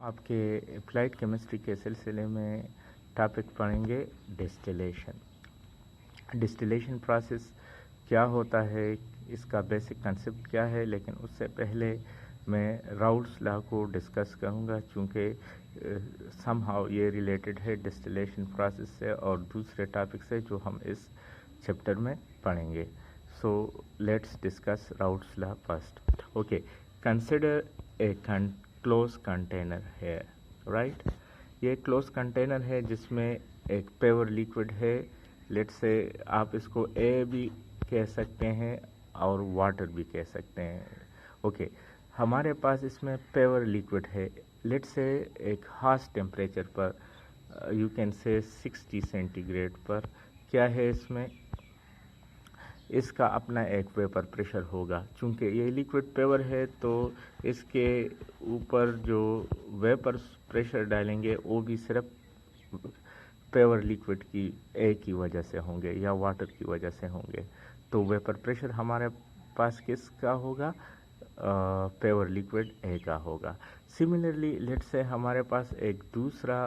आपके applied chemistry के सिलसिले में टॉपिक पढ़ेंगे डिस्टिलेशन। डिस्टिलेशन प्रोसेस क्या होता है, इसका बेसिक कंसेप्ट क्या है, लेकिन उससे पहले मैं राउल्ट्स लॉ को डिस्कस करूंगा चूँकि समहाउ ये रिलेटेड है डिस्टिलेशन प्रोसेस से और दूसरे टॉपिक से जो हम इस चैप्टर में पढ़ेंगे। So let's discuss Raoult's law first. Okay, consider a close container है, राइट। ये क्लोज कंटेनर है जिसमें एक पेवर लिक्विड है। लेट्स से आप इसको ए भी कह सकते हैं और वाटर भी कह सकते हैं। ओके, हमारे पास इसमें पेवर लिक्विड है। लेट्स से एक हार्श टेम्परेचर पर, यू कैन से 60 सेंटीग्रेड पर क्या है, इसमें इसका अपना एक वेपर प्रेशर होगा। चूँकि ये लिक्विड पेवर है तो इसके ऊपर जो वेपर प्रेशर डालेंगे वो भी सिर्फ पेवर लिक्विड की ए की वजह से होंगे या वाटर की वजह से होंगे। तो वेपर प्रेशर हमारे पास किसका होगा, पेवर लिक्विड ए का होगा। सिमिलरली लेट्स से हमारे पास एक दूसरा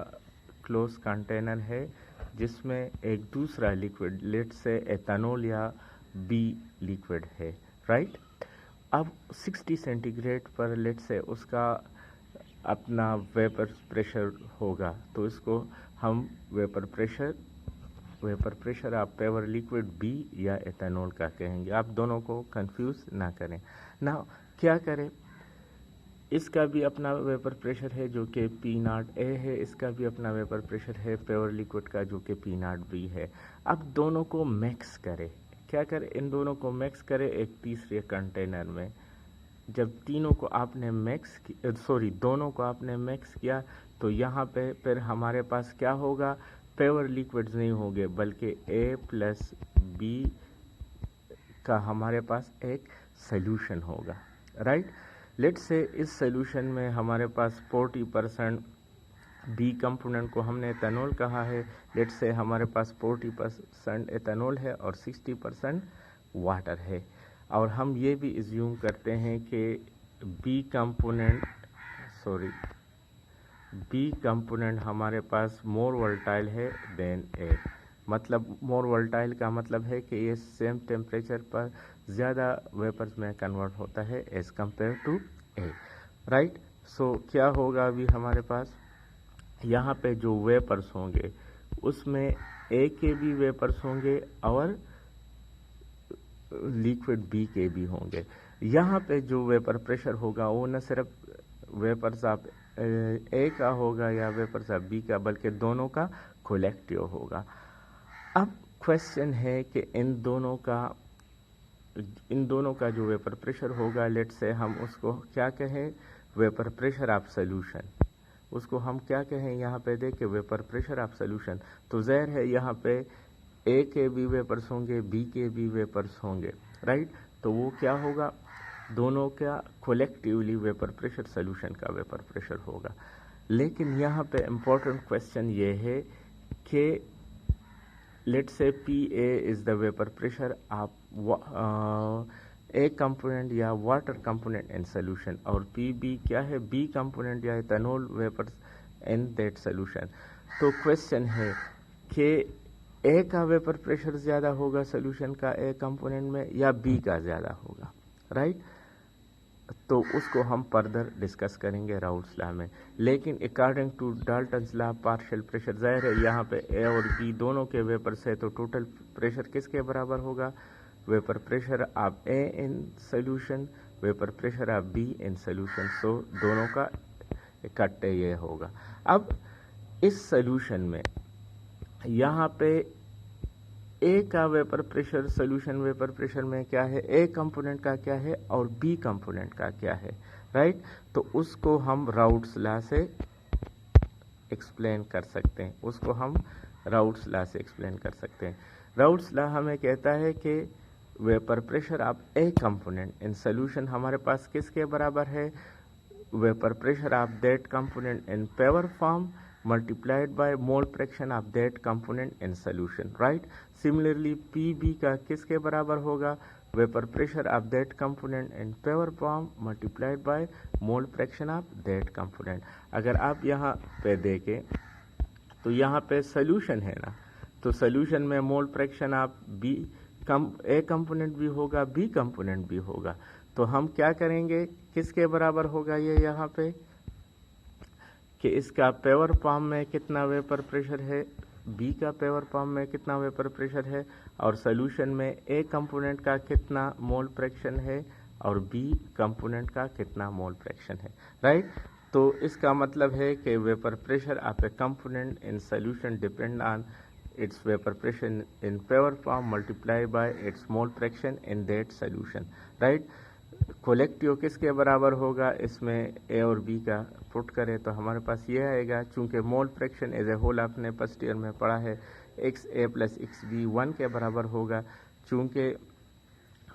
क्लोज कंटेनर है जिसमें एक दूसरा लिक्विड, लेट्स से एथेनॉल या बी लिक्विड है, राइट। अब 60 सेंटीग्रेड पर लेट से उसका अपना वेपर प्रेशर होगा, तो इसको हम वेपर प्रेशर आप पेवर लिक्विड बी या एथेनॉल का कहेंगे। आप दोनों को कंफ्यूज ना करें ना। क्या करें, इसका भी अपना वेपर प्रेशर है जो कि P0 ए है, इसका भी अपना वेपर प्रेशर है पेवर लिक्विड का जो कि P0 बी है। अब दोनों को मिक्स करें। क्या करें, इन दोनों को मिक्स करें एक तीसरे कंटेनर में। जब तीनों को आपने दोनों को आपने मिक्स किया तो यहाँ पे फिर हमारे पास क्या होगा, पेवर लिक्विड्स नहीं होंगे बल्कि A प्लस बी का हमारे पास एक सॉल्यूशन होगा, राइट। लेट्स से इस सॉल्यूशन में हमारे पास 40% बी कंपोनेंट को हमने एथेनॉल कहा है। लेट्स से हमारे पास 40% एथेनॉल है और 60% वाटर है। और हम ये भी एज्यूम करते हैं कि बी कंपोनेंट हमारे पास मोर वोलेटाइल है देन ए। मतलब मोर वोलेटाइल का मतलब है कि ये सेम टेम्परेचर पर ज़्यादा वेपर्स में कन्वर्ट होता है as compare to a, right. So क्या होगा, अभी हमारे पास यहाँ पे जो वेपर्स होंगे उसमें ए के भी वेपर्स होंगे और लिक्विड बी के भी होंगे। यहाँ पे जो वेपर प्रेशर होगा वो न सिर्फ वेपर्स ऑफ ए का होगा या वेपर्स ऑफ बी का, बल्कि दोनों का कलेक्टिव होगा। अब क्वेश्चन है कि इन दोनों का जो वेपर प्रेशर होगा, लेट से हम उसको क्या कहें, वेपर प्रेशर ऑफ सॉल्यूशन। उसको हम क्या कहें, यहाँ पे देखें वेपर प्रेशर ऑफ सॉल्यूशन। तो ज़ाहिर है यहाँ पे ए के भी वेपर्स होंगे, बी के भी वेपर्स होंगे, राइट। तो वो क्या होगा, दोनों का कलेक्टिवली वेपर प्रेशर सॉल्यूशन का वेपर प्रेशर होगा। लेकिन यहाँ पे इम्पोर्टेंट क्वेश्चन ये है कि let's say P A is the vapour pressure of A component या वाटर कंपोनेंट इन सॉल्यूशन, और पी बी क्या है, बी कंपोनेंट या ethanol vapours in that solution. तो क्वेश्चन है कि ए का वेपर प्रेशर ज़्यादा होगा सॉल्यूशन का ए कंपोनेंट में या बी का ज़्यादा होगा, राइट। तो उसको हम फर्दर डिस्कस करेंगे राउल्ट्स लॉ में। लेकिन according to Dalton's law partial pressure, जाहिर है यहाँ पे ए और बी दोनों के वेपर्स है तो टोटल प्रेशर किसके बराबर होगा, vapour pressure of a in solution, vapour pressure of b in solution. So दोनों का इकट्ठे ये होगा। अब इस सॉल्यूशन में यहाँ पे ए का vapour pressure solution vapour pressure में क्या है, ए कंपोनेंट का क्या है और बी कंपोनेंट का क्या है, राइट। तो उसको हम राउल्ट्स लॉ से एक्सप्लेन कर सकते हैं, राउल्ट्स लॉ हमें कहता है कि vapour pressure of A component in solution हमारे पास किसके बराबर है, vapour pressure of that component in pure form multiplied by mole fraction of that component in solution, right? Similarly PB का किसके बराबर होगा? Vapour pressure of that component in pure form multiplied by mole fraction of that component. अगर आप यहाँ पे देखें तो यहाँ पे सोल्यूशन है ना, तो सोल्यूशन में mole fraction of B A component भी होगा, बी कंपोनेंट भी होगा। तो हम क्या करेंगे, किसके बराबर होगा ये यहाँ पे कि इसका पेवर फॉर्म में कितना वेपर प्रेशर है, बी का पेवर फॉर्म में कितना वेपर प्रेशर है, और सोल्यूशन में ए कंपोनेंट का कितना मोल फ्रैक्शन है और बी कंपोनेंट का कितना मोल फ्रैक्शन है, राइट? तो इसका मतलब है कि vapour pressure of A component in solution depend on its vapour pressure in pure form multiply by its mole fraction in that solution, right? Collective किसके बराबर होगा, इसमें ए और बी का पुट करें तो हमारे पास ये आएगा, चूंकि mole fraction as a whole आपने फर्स्ट ईयर में पढ़ा है, X A plus X B 1 के बराबर होगा। चूंकि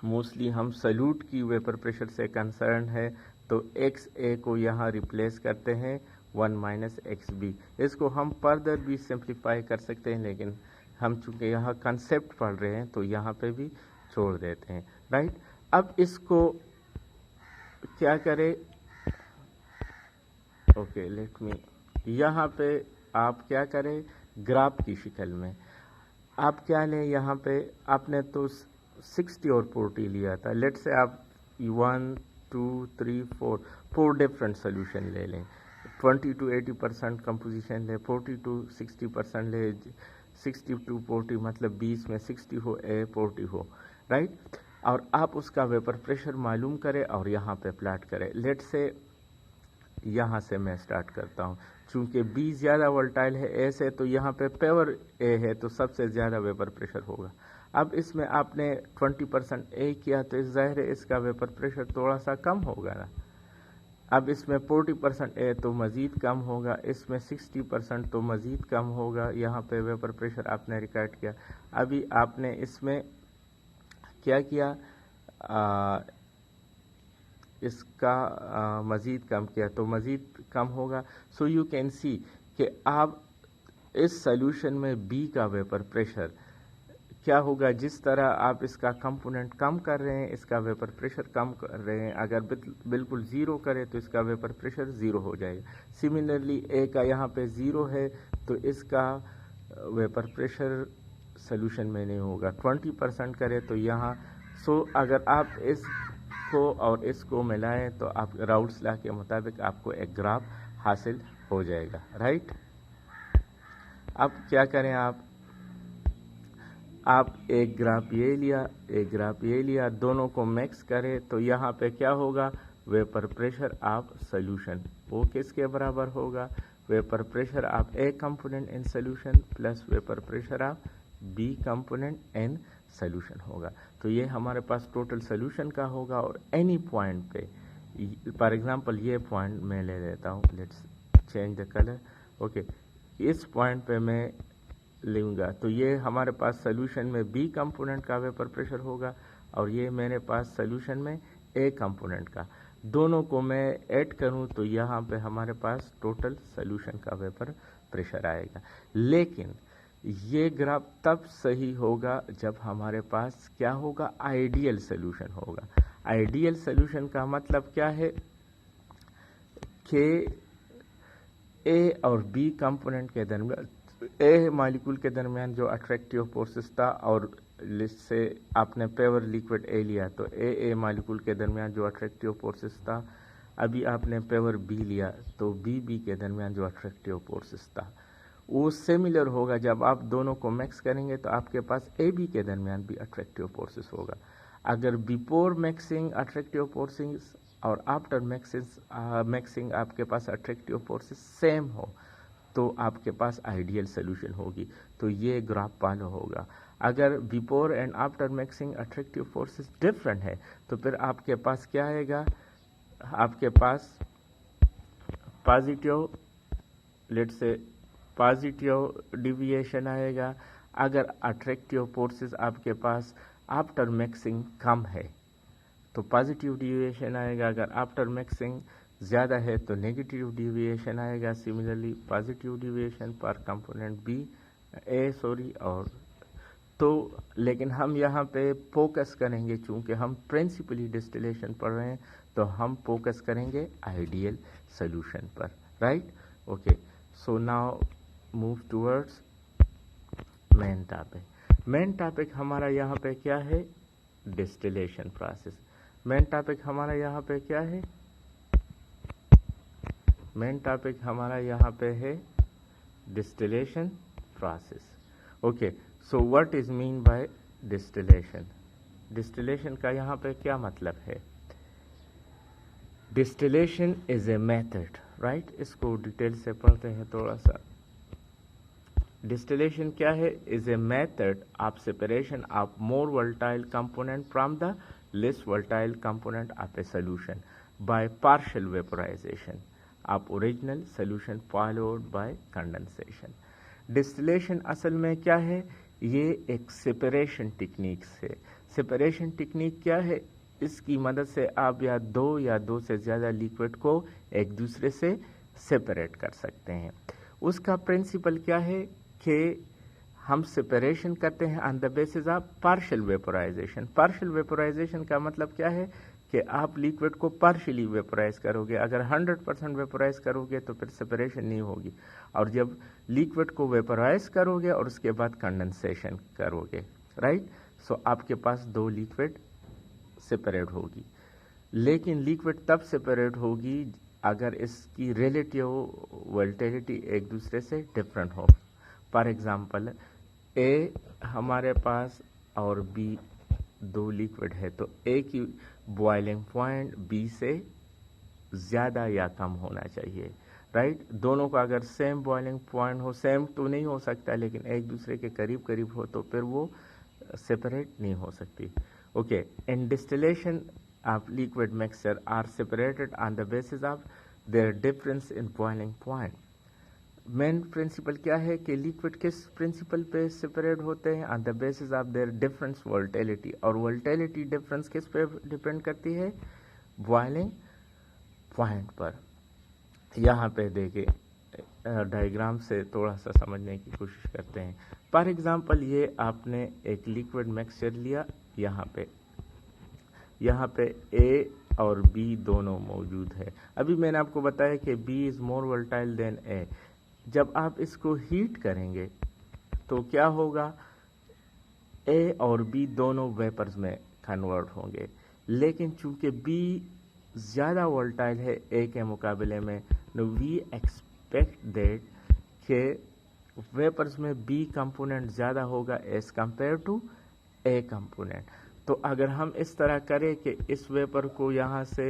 मोस्टली हम सल्यूट की वेपर प्रेशर से कंसर्न है तो एक्स ए को यहाँ रिप्लेस करते हैं 1 माइनस एक्स बी। इसको हम फर्दर भी सिंप्लीफाई कर सकते हैं, लेकिन हम चूंकि यहाँ कंसेप्ट पढ़ रहे हैं तो यहाँ पे भी छोड़ देते हैं, राइट? अब इसको क्या करें, ओके लेट मी, यहाँ पे आप क्या करें, ग्राफ की शक्ल में आप क्या लें, यहाँ पे आपने तो 60 और 40 लिया था, लेट से आप 1 2 3 4 डिफरेंट सोल्यूशन ले लें, 20 to 80% कंपोजिशन ले, 40 to 60% ले, 60 to 40 मतलब 20 में 60 हो ए 40 हो, राइट? और आप उसका वेपर प्रेशर मालूम करें और यहाँ पे प्लाट करें। लेट से यहाँ से मैं स्टार्ट करता हूँ, चूंकि बी ज़्यादा वोल्टाइल है ए से, तो यहाँ पे पेवर ए है तो सबसे ज़्यादा वेपर प्रेशर होगा। अब इसमें आपने 20% ए किया तो इस ज़ाहिर है इसका वेपर प्रेशर थोड़ा सा कम होगा ना। अब इसमें 40% ए तो मज़ीद कम होगा, इसमें 60% तो मज़ीद कम होगा। यहाँ पे वेपर प्रेशर आपने रिकॉर्ड किया, अभी आपने इसमें क्या किया, इसका मज़ीद कम किया तो मज़ीद कम होगा। सो यू कैन सी कि आप इस सॉल्यूशन में बी का वेपर प्रेशर क्या होगा, जिस तरह आप इसका कंपोनेंट कम कर रहे हैं इसका वेपर प्रेशर कम कर रहे हैं। अगर बिल्कुल ज़ीरो करें तो इसका वेपर प्रेशर ज़ीरो हो जाएगा। सिमिलरली ए का यहाँ पे ज़ीरो है तो इसका वेपर प्रेशर सोल्यूशन में नहीं होगा। 20% करें तो यहाँ, सो अगर आप इसको और इसको मिलाएं तो आप राउल्स लॉ के मुताबिक आपको एक ग्राफ हासिल हो जाएगा, राइट? अब क्या करें, आप एक ग्राफ ये लिया, एक ग्राफ ये लिया, दोनों को मिक्स करें तो यहाँ पे क्या होगा, वेपर प्रेशर ऑफ सोल्यूशन वो किसके बराबर होगा, vapour pressure of A component in solution plus vapour pressure of B component in solution होगा। तो ये हमारे पास टोटल सोल्यूशन का होगा। और एनी पॉइंट पे, फॉर एग्जांपल ये पॉइंट मैं ले लेता हूँ, let's change the colour, okay, इस पॉइंट पे मैं लूँगा तो ये हमारे पास सोल्यूशन में बी कंपोनेंट का वेपर प्रेशर होगा और ये मेरे पास सोल्यूशन में ए कंपोनेंट का। दोनों को मैं ऐड करूं तो यहाँ पे हमारे पास टोटल सोल्यूशन का वेपर प्रेशर आएगा। लेकिन ये ग्राफ तब सही होगा जब हमारे पास क्या होगा, आइडियल सोल्यूशन होगा। आइडियल सोल्यूशन का मतलब क्या है कि ए और बी कंपोनेंट के दरमियान, ए मॉलिक्यूल के दरमियान जो अट्रैक्टिव फोर्सेस था, और जिससे आपने पेवर लिक्विड ए लिया तो ए मॉलिक्यूल के दरमियान जो अट्रैक्टिव फोर्सेस था, अभी आपने पेवर बी लिया तो बी के दरमियान जो अट्रैक्टिव फोर्सेस था वो सिमिलर होगा। जब आप दोनों को मिक्स करेंगे तो आपके पास ए बी के दरमियान भी अट्रैक्टिव फोर्सेस होगा। अगर बिफोर मिक्सिंग अट्रैक्टिव फोर्सेस और आफ्टर मिक्सिंग आपके पास अट्रैक्टिव फोर्सेस सेम हो तो आपके पास आइडियल सोल्यूशन होगी। तो ये ग्राफ फॉलो होगा। अगर before and after mixing attractive forces different है तो फिर आपके पास क्या आएगा, आपके पास positive, let's say positive deviation आएगा। अगर अट्रैक्टिव फोर्सेस आपके पास आफ्टर मिक्सिंग कम है तो पॉजिटिव डिविएशन आएगा। अगर आफ्टर मिक्सिंग ज़्यादा है तो नेगेटिव डिविएशन आएगा, सिमिलरली पॉजिटिव डिविएशन पर कंपोनेंट बी और तो लेकिन हम यहाँ पे फोकस करेंगे, चूँकि हम प्रिंसिपली डिस्टिलेशन पढ़ रहे हैं तो हम फोकस करेंगे आइडियल सोल्यूशन पर, right. Okay, so now move towards main topic. Main topic हमारा यहाँ पे क्या है? Distillation process. मेन टॉपिक हमारा यहाँ पे क्या है? मेन टॉपिक हमारा यहाँ पे है distillation process. Okay, so what is mean by distillation? Distillation का यहाँ पे क्या मतलब है? Distillation is a method, right. इसको डिटेल से पढ़ते हैं थोड़ा सा। डिस्टिलेशन क्या है? Is a method of separation of more volatile component from the less volatile component of a solution by partial vaporisation of original solution followed by condensation. Distillation असल में क्या है? ये एक सेपरेशन टेक्निक है। सेपरेशन टेक्निक क्या है? इसकी मदद से आप या दो से ज़्यादा लिक्विड को एक दूसरे से सेपरेट कर सकते हैं। उसका प्रिंसिपल क्या है कि हम सेपरेशन करते हैं on the basis of partial vaporisation. Partial vaporisation का मतलब क्या है कि आप लिक्विड को पार्शियली वेपोराइज करोगे। अगर 100% वेपोराइज करोगे तो फिर सेपरेशन नहीं होगी, और जब लिक्विड को वेपोराइज करोगे और उसके बाद कंडेंसेशन करोगे, राइट, सो आपके पास दो लिक्विड सेपरेट होगी। लेकिन लिक्विड तब सेपरेट होगी अगर इसकी रिलेटिव वोलेटिलिटी एक दूसरे से डिफरेंट हो। फॉर एग्जांपल, ए हमारे पास और बी दो लिक्विड है, तो ए की बॉइलिंग पॉइंट बी से ज़्यादा या कम होना चाहिए, राइट। दोनों का अगर सेम बॉइलिंग पॉइंट हो, सेम तो नहीं हो सकता लेकिन एक दूसरे के करीब करीब हो, तो फिर वो सेपरेट नहीं हो सकती। Okay, in distillation of liquid mixture are separated on the basis of their difference in boiling point. Main principle क्या है कि लिक्विड किस प्रिंसिपल पे सेपरेट होते हैं? On the basis of their difference volatility. और वोलेटिलिटी डिफरेंस किस पे डिपेंड करती है? बॉइलिंग पॉइंट पर। यहाँ पे देखिए, डायग्राम से थोड़ा सा समझने की कोशिश करते हैं। फॉर एग्जांपल, ये आपने एक लिक्विड मिक्सचर लिया, यहाँ पे ए और बी दोनों मौजूद है। अभी मैंने आपको बताया कि b is more volatile than a. जब आप इसको हीट करेंगे तो क्या होगा? ए और बी दोनों वेपर्स में कन्वर्ट होंगे, लेकिन चूंकि बी ज़्यादा वोलेटाइल है ए के मुकाबले में, वी एक्सपेक्ट दैट कि वेपर्स में बी कंपोनेंट ज़्यादा होगा as compare to A component. तो अगर हम इस तरह करें कि इस वेपर को यहाँ से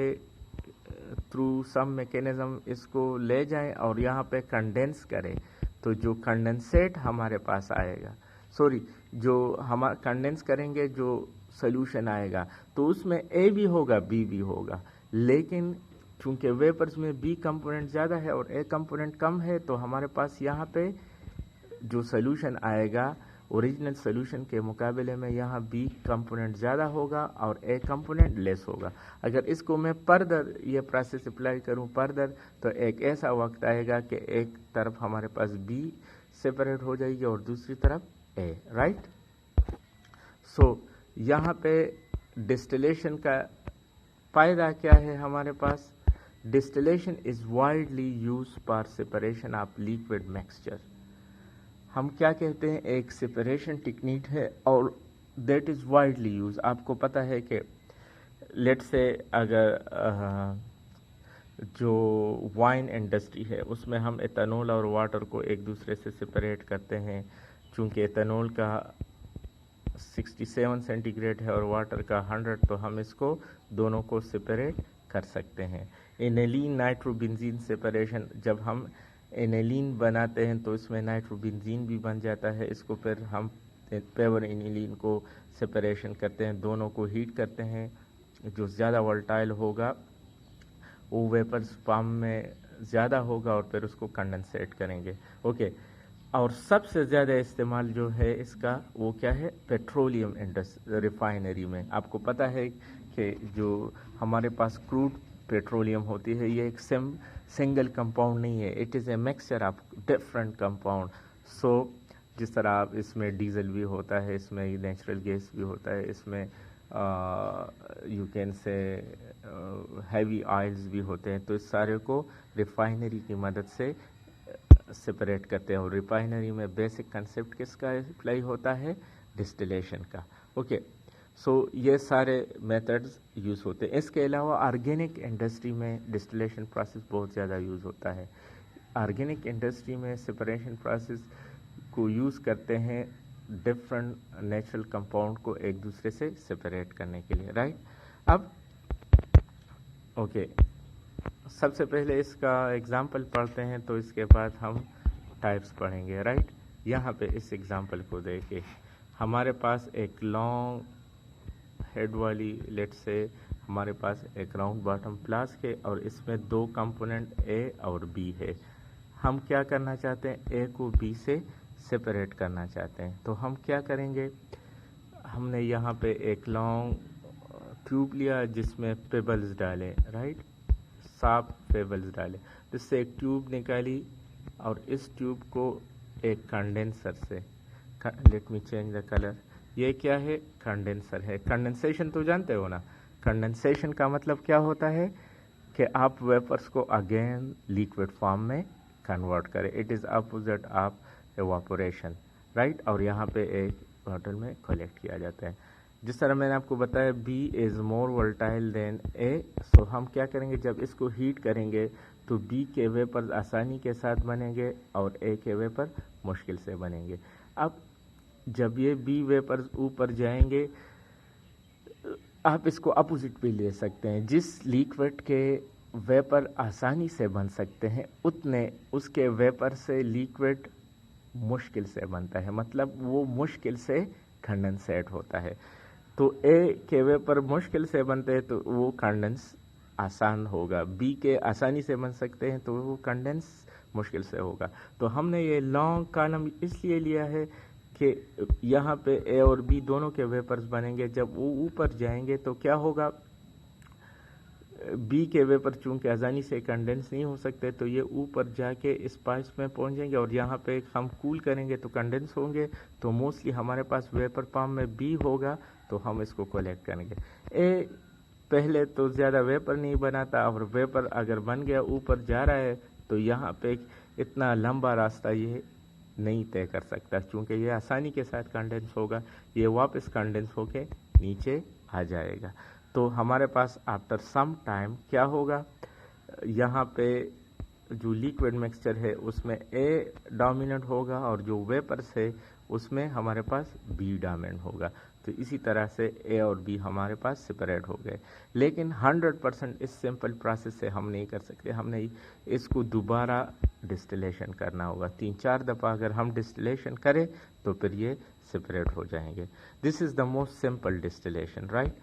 थ्रू सम मैकेनिज्म इसको ले जाएं और यहाँ पे कंडेंस करें, तो जो कंडेंसेट हमारे पास आएगा, जो हम कंडेंस करेंगे, जो सोल्यूशन आएगा, तो उसमें ए भी होगा बी भी होगा। लेकिन चूंकि वेपर्स में बी कंपोनेंट ज़्यादा है और ए कंपोनेंट कम है, तो हमारे पास यहाँ पे जो सोल्यूशन आएगा ओरिजिनल सोल्यूशन के मुकाबले में यहाँ बी कंपोनेंट ज़्यादा होगा और ए कंपोनेंट लेस होगा। अगर इसको मैं फर्दर ये प्रोसेस अप्लाई करूँ फर्दर, तो एक ऐसा वक्त आएगा कि एक तरफ हमारे पास बी सेपरेट हो जाएगी और दूसरी तरफ ए, राइट। सो यहाँ पे डिस्टिलेशन का फ़ायदा क्या है हमारे पास? Distillation is widely use for separation of liquid mixture. हम क्या कहते हैं? एक सेपरेशन टेक्निक है और दैट इज़ वाइडली यूज। आपको पता है कि लेट्स से अगर जो वाइन इंडस्ट्री है उसमें हम एथेनॉल और वाटर को एक दूसरे से सेपरेट करते हैं। चूँकि एथेनॉल का 67 सेंटीग्रेड है और वाटर का 100, तो हम इसको दोनों को सेपरेट कर सकते हैं। एनिलीन नाइट्रोबेंजीन सेपरेशन, जब हम एनिलीन बनाते हैं तो इसमें नाइट्रोबेंजीन भी बन जाता है। इसको फिर हम पेवर एनिलीन को सेपरेशन करते हैं, दोनों को हीट करते हैं। जो ज़्यादा वोलेटाइल होगा वो वेपर्स फॉर्म में ज़्यादा होगा और फिर उसको कंडेंसेट करेंगे। ओके, और सबसे ज़्यादा इस्तेमाल जो है इसका वो क्या है? पेट्रोलियम इंडस्ट्री रिफाइनरी में। आपको पता है कि जो हमारे पास क्रूड पेट्रोलियम होती है, ये एक सिंगल कंपाउंड नहीं है, it is a mixture of different compound. So जिस तरह आप इसमें डीजल भी होता है, इसमें नेचुरल गैस भी होता है, इसमें you can say heavy oils भी होते हैं, तो इस सारे को रिफाइनरी की मदद से सेपरेट करते हैं। और रिफाइनरी में बेसिक कंसेप्ट किसका अप्लाई होता है? डिस्टिलेशन का। ओके, सो ये सारे मेथड्स यूज़ होते हैं। इसके अलावा ऑर्गेनिक इंडस्ट्री में डिस्टिलेशन प्रोसेस बहुत ज़्यादा यूज़ होता है। ऑर्गेनिक इंडस्ट्री में सेपरेशन प्रोसेस को यूज़ करते हैं डिफरेंट नेचुरल कंपाउंड को एक दूसरे से सेपरेट करने के लिए, राइट। अब ओके, सबसे पहले इसका एग्जांपल पढ़ते हैं, तो इसके बाद हम टाइप्स पढ़ेंगे, राइट। यहाँ पे इस एग्जांपल को देखें, हमारे पास एक लॉन्ग हेड वाली, लेट से हमारे पास एक राउंड बॉटम फ्लास्क है और इसमें दो कंपोनेंट ए और बी है। हम क्या करना चाहते हैं? ए को बी से सेपरेट करना चाहते हैं। तो हम क्या करेंगे? हमने यहाँ पे एक लॉन्ग ट्यूब लिया जिसमें पेबल्स डाले, राइट, साफ पेबल्स डाले, जिससे एक ट्यूब निकाली और इस ट्यूब को एक कंडेंसर से, let me change the colour, ये क्या है? कंडेंसर है। कंडेंसेशन तो जानते हो ना, कंडेंसेशन का मतलब क्या होता है कि आप वेपर्स को अगेन लिक्विड फॉर्म में कन्वर्ट करें। It is opposite of evaporation, right. और यहाँ पे एक बॉटल में कलेक्ट किया जाता है। जिस तरह मैंने आपको बताया b is more volatile than a, so हम क्या करेंगे? जब इसको हीट करेंगे तो बी के वेपर आसानी के साथ बनेंगे और ए के वेपर मुश्किल से बनेंगे। अब जब ये बी वेपर्स ऊपर जाएंगे, आप इसको अपोजिट भी ले सकते हैं। जिस लिक्विड के वेपर आसानी से बन सकते हैं उतने उसके वेपर से लिक्विड मुश्किल से बनता है, मतलब वो मुश्किल से कंडेंसेट होता है। तो ए के वेपर मुश्किल से बनते हैं तो वो कंडेंस आसान होगा, बी के आसानी से बन सकते हैं तो वो कंडेंस मुश्किल से होगा। तो हमने ये लॉन्ग कॉलम इसलिए लिया है कि यहाँ पे ए और बी दोनों के वेपर्स बनेंगे। जब वो ऊपर जाएंगे तो क्या होगा? बी के वेपर चूंकि आसानी से कंडेंस नहीं हो सकते तो ये ऊपर जाके इस पाइप में पहुंच जाएंगे और यहाँ पे हम कूल करेंगे तो कंडेंस होंगे। तो मोस्टली हमारे पास वेपर पम्प में बी होगा तो हम इसको कलेक्ट करेंगे। ए पहले तो ज़्यादा वेपर नहीं बनाता और वेपर अगर बन गया ऊपर जा रहा है तो यहाँ पे इतना लंबा रास्ता ये नहीं तय कर सकता, क्योंकि ये आसानी के साथ कंडेंस होगा, ये वापस कंडेंस होके नीचे आ जाएगा। तो हमारे पास आफ्टर सम टाइम क्या होगा? यहाँ पे जो लिक्विड मिक्सचर है उसमें ए डोमिनेंट होगा और जो वेपर्स है उसमें हमारे पास बी डोमिनेंट होगा। तो इसी तरह से ए और बी हमारे पास सेपरेट हो गए। लेकिन 100% इस सिंपल प्रोसेस से हम नहीं कर सकते, हमने इसको दोबारा डिस्टिलेशन करना होगा। 3-4 दफ़ा अगर हम डिस्टिलेशन करें तो फिर ये सेपरेट हो जाएंगे। This is the most simple distillation, right.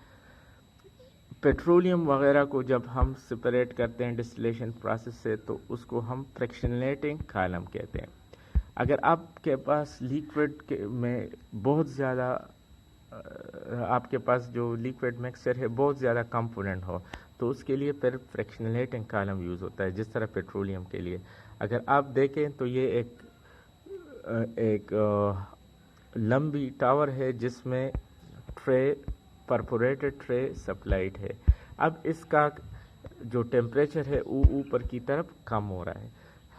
Petroleum वगैरह को जब हम सेपरेट करते हैं डिस्टिलेशन प्रोसेस से तो उसको हम फ्रैक्शनेटिंग कॉलम कहते हैं। अगर आपके पास लिक्विड में बहुत ज़्यादा आपके पास जो लिक्विड मिक्सचर है बहुत ज़्यादा कंपोनेंट हो तो उसके लिए फिर फ्रैक्शनेटिंग कॉलम यूज़ होता है, जिस तरह पेट्रोलियम के लिए। अगर आप देखें तो ये एक लंबी टावर है जिसमें ट्रे, परफोरेटेड ट्रे सप्लाइड है। अब इसका जो टेम्परेचर है वो ऊपर की तरफ कम हो रहा है।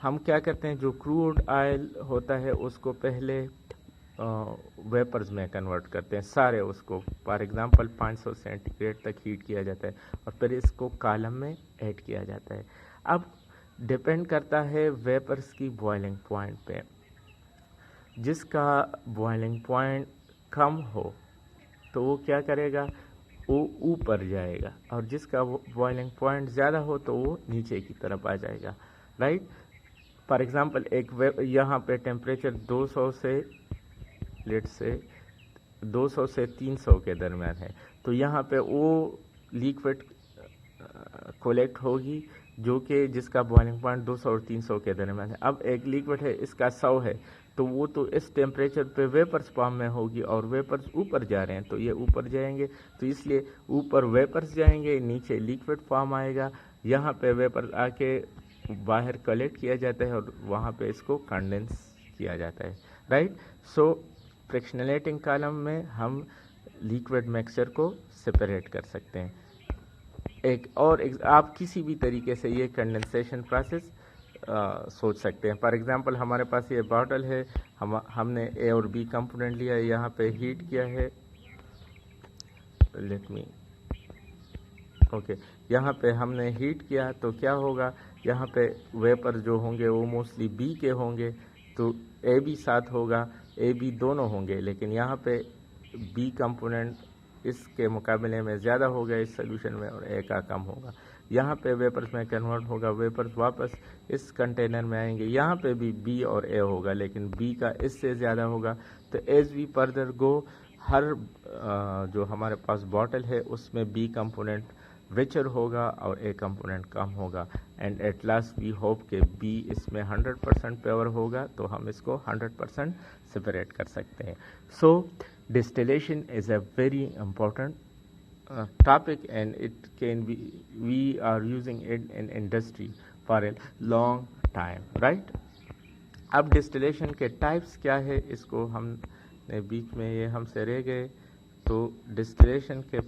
हम क्या करते हैं, जो क्रूड ऑयल होता है उसको पहले वेपर्स में कन्वर्ट करते हैं सारे, उसको फॉर एग्जांपल 500 सेंटीग्रेड तक हीट किया जाता है और फिर इसको कॉलम में ऐड किया जाता है। अब डिपेंड करता है वेपर्स की बॉइलिंग पॉइंट पे। जिसका बॉइलिंग पॉइंट कम हो तो वो क्या करेगा, वो ऊपर जाएगा, और जिसका बॉइलिंग पॉइंट ज़्यादा हो तो वो नीचे की तरफ आ जाएगा, राइट। फॉर एग्जांपल एक यहाँ पे टेम्परेचर 200 से लेट से 200 से 300 के दरम्यान है, तो यहाँ पे वो लिक्विड कलेक्ट होगी जो कि जिसका बॉइलिंग पॉइंट 200 और 300 के दरम्यान है। अब एक लिक्विड है इसका 100 है तो वो तो इस टेम्परेचर पे वेपर्स फॉर्म में होगी और वेपर्स ऊपर जा रहे हैं तो ये ऊपर जाएंगे, तो इसलिए ऊपर वेपर्स जाएंगे, नीचे लिक्विड फॉर्म आएगा। यहाँ पे वेपर आके बाहर कलेक्ट किया जाता है और वहाँ पे इसको कंडेंस किया जाता है, राइट। सो फ्रिक्शनलेटिंग कॉलम में हम लिक्विड मिक्सचर को सेपरेट कर सकते हैं। आप किसी भी तरीके से ये कंडेंसेशन प्रोसेस सोच सकते हैं। फॉर एग्जांपल हमारे पास ये बॉटल है, हमने ए और बी कंपोनेंट लिया है, यहाँ पे हीट किया है, लेट मी ओके, यहाँ पे हमने हीट किया तो क्या होगा, यहाँ पे वेपर जो होंगे वो मोस्टली बी के होंगे, तो ए बी साथ होगा, ए बी दोनों होंगे, लेकिन यहाँ पे बी कंपोनेंट इसके मुकाबले में ज़्यादा होगा इस सोल्यूशन में और ए का कम होगा। यहाँ पे वेपर्स में कन्वर्ट होगा, वेपर्स वापस इस कंटेनर में आएंगे, यहाँ पे भी बी और ए होगा, लेकिन बी का इससे ज़्यादा होगा। तो एज वी फर्दर गो, हर जो हमारे पास बॉटल है उसमें बी कंपोनेंट रिचर होगा और ए कंपोनेंट कम होगा, and at last we hope के बी इसमें 100% प्योर होगा, तो हम इसको 100% सेपरेट कर सकते हैं। सो distillation is a very important topic, and it can be, we are using it in industry for a long time, right? अब distillation के types क्या है, इसको हमने बीच में ये हमसे रह गए। तो distillation के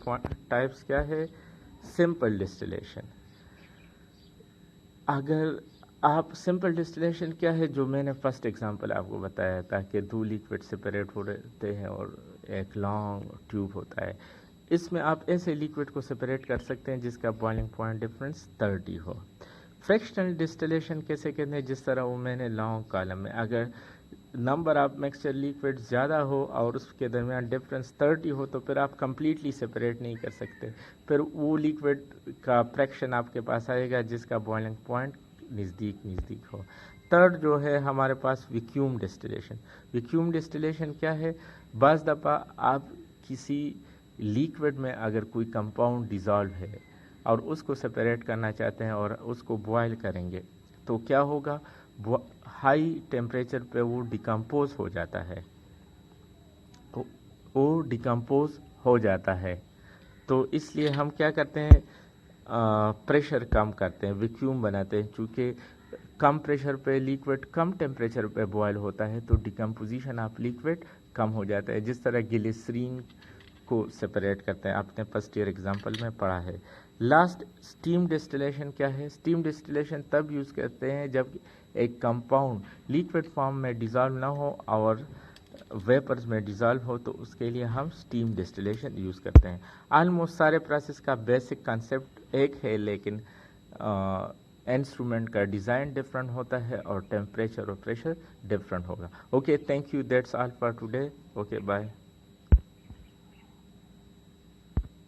types क्या है? Simple distillation. अगर आप सिंपल डिस्टिलेशन क्या है, जो मैंने फर्स्ट एग्जांपल आपको बताया था कि दो लिक्विड सेपरेट हो रहते हैं और एक लॉन्ग ट्यूब होता है, इसमें आप ऐसे लिक्विड को सेपरेट कर सकते हैं जिसका बॉइलिंग पॉइंट डिफरेंस 30 हो। फ्रैक्शनल डिस्टिलेशन कैसे कहते हैं, जिस तरह वो मैंने लॉन्ग कॉलम में, अगर नंबर ऑफ मिक्सचर लिक्विड ज़्यादा हो और उसके दरमियान डिफरेंस 30 हो, तो फिर आप कंप्लीटली सेपरेट नहीं कर सकते, फिर वो लिक्विड का फ्रैक्शन आपके पास आएगा जिसका बॉइलिंग पॉइंट नज़दीक हो। थर्ड जो है हमारे पास वैक्यूम डिस्टिलेशन। वैक्यूम डिस्टिलेशन क्या है, बाज़ दफ़ा आप किसी लिक्विड में अगर कोई कंपाउंड डिज़ोल्व है और उसको सेपरेट करना चाहते हैं और उसको बॉयल करेंगे, तो क्या होगा, हाई टेम्परेचर पे वो डिकम्पोज हो जाता है, वो डिकम्पोज हो जाता है। तो इसलिए हम क्या करते हैं, प्रेशर कम करते हैं, वैक्यूम बनाते हैं। चूँकि कम प्रेशर पे लिक्विड कम टेम्परेचर पे बॉयल होता है, तो डिकम्पोजिशन ऑफ लिक्विड कम हो जाता है, जिस तरह ग्लिसरीन को सेपरेट करते हैं, आपने फर्स्ट ईयर एग्जाम्पल में पढ़ा है। लास्ट स्टीम डिस्टिलेशन क्या है, स्टीम डिस्टिलेशन तब यूज़ करते हैं जब एक कंपाउंड लिक्विड फॉर्म में डिज़ोल्व ना हो और वेपर्स में डिज़ोल्व हो, तो उसके लिए हम स्टीम डिस्टिलेशन यूज़ करते हैं। ऑलमोस्ट सारे प्रोसेस का बेसिक कंसेप्ट एक है, लेकिन इंस्ट्रूमेंट का डिज़ाइन डिफरेंट होता है और टेम्परेचर और प्रेशर डिफरेंट होगा। Okay, thank you, that's all for today. Okay, bye.